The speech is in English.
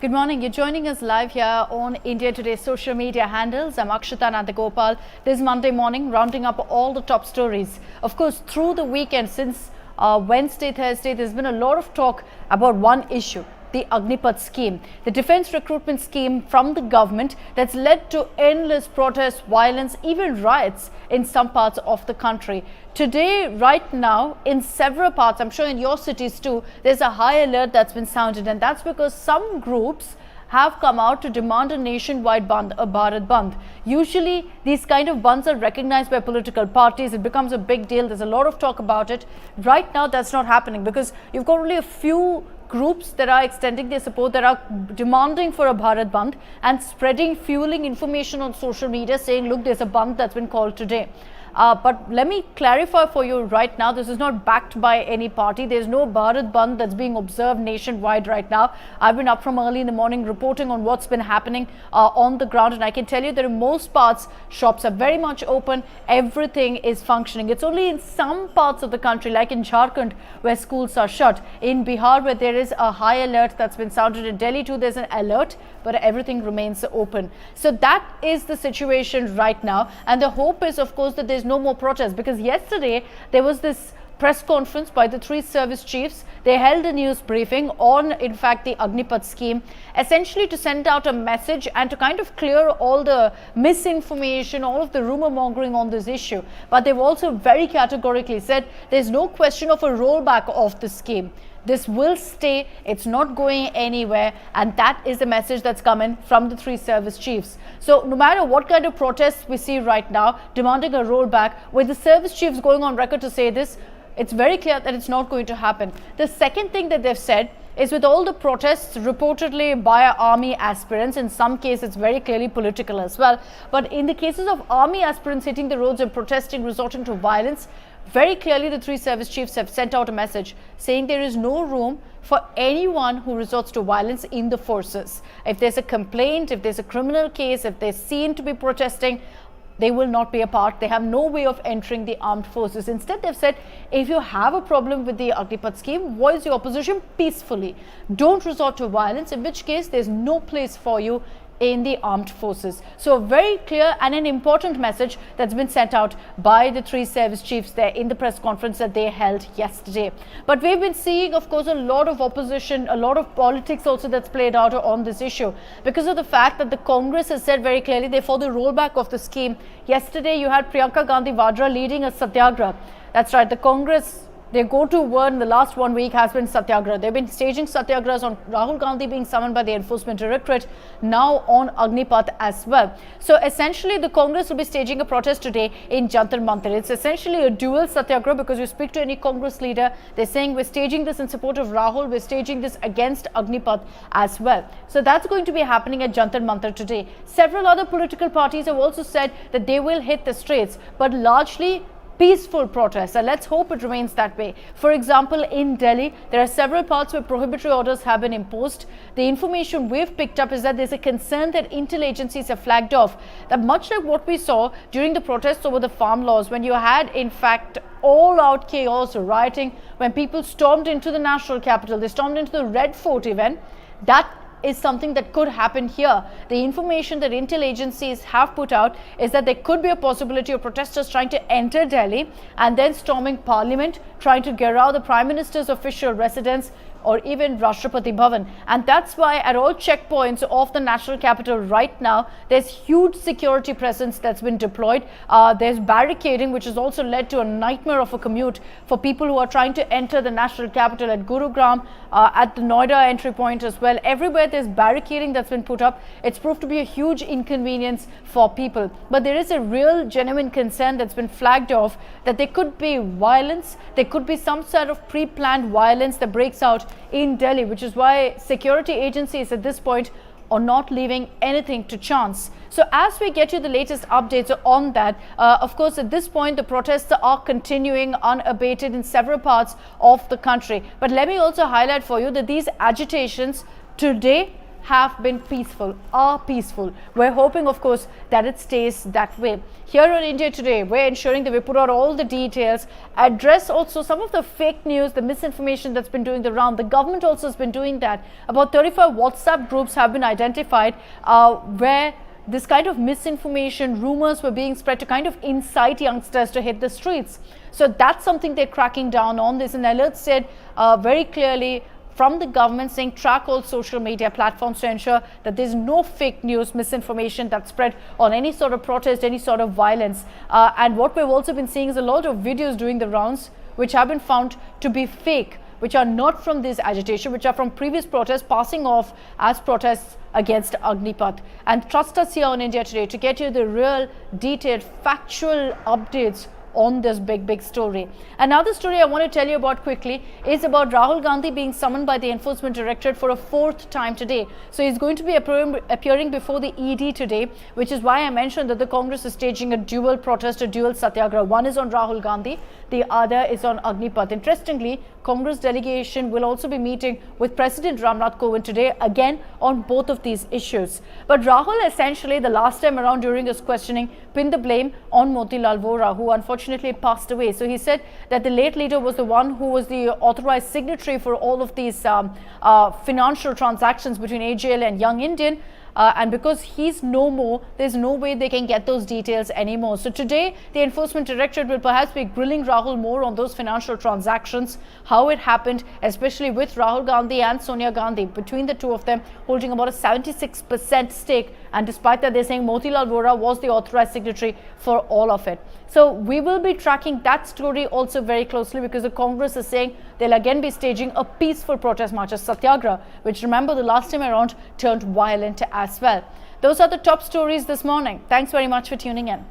Good morning. You're joining us live here on India Today's social media handles. I'm Akshita Nandagopal. This Monday morning, rounding up all the top stories. Of course, through the weekend, since Wednesday, Thursday, there's been a lot of talk about one issue, the Agnipath scheme, the defense recruitment scheme from the government that's led to endless protests, violence, even riots in some parts of the country. Today, right now, in several parts, I'm sure in your cities too, there's a high alert that's been sounded, and that's because some groups have come out to demand a nationwide Bandh, a Bharat Bandh. Usually, these kind of bandhs are recognized by political parties. It becomes a big deal. There's a lot of talk about it. Right now, that's not happening because you've got only a few groups that are extending their support, that are demanding for a Bharat Bandh and spreading, fueling information on social media saying, look, there's a Bandh that's been called today. But let me clarify for you right now, this is not backed by any party. There's no Bharat Bandh that's being observed nationwide right now. I've been up from early in the morning reporting on what's been happening on the ground, and I can tell you that in most parts, shops are very much open. Everything is functioning. It's only in some parts of the country, like in Jharkhand, where schools are shut. In Bihar, where there is a high alert that's been sounded. In Delhi too, there's an alert, but everything remains open. So that is the situation right now. And the hope is, of course, that there's no more protests, because yesterday there was this press conference by the three service chiefs. They held a news briefing on, in fact, the Agnipath scheme, essentially to send out a message and to kind of clear all the misinformation, all of the rumor mongering on this issue. But they've also very categorically said there's no question of a rollback of the scheme. This will stay, it's not going anywhere, and that is the message that's coming from the three service chiefs. So no matter what kind of protests we see right now demanding a rollback, with the service chiefs going on record to say this, it's very clear that it's not going to happen. The second thing that they've said is, with all the protests reportedly by army aspirants, in some cases it's very clearly political as well, but in the cases of army aspirants hitting the roads and protesting, resorting to violence, very clearly the three service chiefs have sent out a message saying there is no room for anyone who resorts to violence in the forces. If there's a complaint, if there's a criminal case, if they're seen to be protesting, they will not be a part. They have no way of entering the armed forces. Instead, they've said, if you have a problem with the Agnipath scheme, voice your opposition peacefully. Don't resort to violence, in which case there's no place for you in the armed forces. So a very clear and an important message that's been sent out by the three service chiefs there in the press conference that they held yesterday. But we've been seeing, of course, a lot of opposition, a lot of politics also that's played out on this issue, because of the fact that the Congress has said very clearly they're for the rollback of the scheme. Yesterday you had Priyanka Gandhi Vadra leading a satyagraha. That's right, the Congress, their go-to word in the last 1 week has been satyagraha. They've been staging satyagrahas on Rahul Gandhi being summoned by the Enforcement Directorate, now on Agnipath as well. So essentially, the Congress will be staging a protest today in Jantar Mantar. It's essentially a dual satyagraha, because you speak to any Congress leader, they're saying we're staging this in support of Rahul, we're staging this against Agnipath as well. So that's going to be happening at Jantar Mantar today. Several other political parties have also said that they will hit the streets, but largely peaceful protests, and let's hope it remains that way. For example, in Delhi, there are several parts where prohibitory orders have been imposed. The information we've picked up is that there's a concern that intel agencies have flagged off that, much like what we saw during the protests over the farm laws, when you had, in fact, all-out chaos, rioting, when people stormed into the national capital, they stormed into the Red Fort even, that is something that could happen here. The information that intel agencies have put out is that there could be a possibility of protesters trying to enter Delhi and then storming Parliament, trying to garrow the Prime Minister's official residence, or even Rashtrapati Bhavan. And that's why at all checkpoints of the national capital right now, there's huge security presence that's been deployed. There's barricading, which has also led to a nightmare of a commute for people who are trying to enter the national capital at Gurugram, at the Noida entry point as well. Everywhere there's barricading that's been put up. It's proved to be a huge inconvenience for people. But there is a real genuine concern that's been flagged off that there could be violence, there could be some sort of pre-planned violence that breaks out in Delhi, which is why security agencies at this point are not leaving anything to chance. So as we get you the latest updates on that, of course, at this point, the protests are continuing unabated in several parts of the country. But let me also highlight for you that these agitations today have been peaceful, are peaceful. We're hoping, of course, that it stays that way. Here on India Today, we're ensuring that we put out all the details, address also some of the fake news, the misinformation that's been doing the round. The government also has been doing that. About 35 WhatsApp groups have been identified where this kind of misinformation, rumors were being spread to kind of incite youngsters to hit the streets. So that's something they're cracking down on. There's an alert said very clearly from the government saying track all social media platforms to ensure that there's no fake news, misinformation that's spread on any sort of protest, any sort of violence. And what we've also been seeing is a lot of videos doing the rounds which have been found to be fake, which are not from this agitation, which are from previous protests passing off as protests against Agnipath. And trust us here on India Today to get you the real detailed factual updates on this big story. Another story I want to tell you about quickly is about Rahul Gandhi being summoned by the Enforcement Directorate for a fourth time today. So he's going to be appearing before the ED today, which is why I mentioned that the Congress is staging a dual protest, a dual satyagraha. One is on Rahul Gandhi, the other is on Agnipath. Interestingly, Congress delegation will also be meeting with President Ramnath Kovind today, again on both of these issues. But Rahul essentially the last time around during his questioning pinned the blame on Motilal Vora, who unfortunately passed away. So he said that the late leader was the one who was the authorized signatory for all of these financial transactions between AGL and Young Indian. And because he's no more, there's no way they can get those details anymore. So today, the Enforcement Directorate will perhaps be grilling Rahul more on those financial transactions, how it happened, especially with Rahul Gandhi and Sonia Gandhi, between the two of them holding about a 76% stake. And despite that, they're saying Motilal Vora was the authorized signatory for all of it. So we will be tracking that story also very closely, because the Congress is saying they'll again be staging a peaceful protest march, a satyagraha, which, remember, the last time around turned violent as well. Those are the top stories this morning. Thanks very much for tuning in.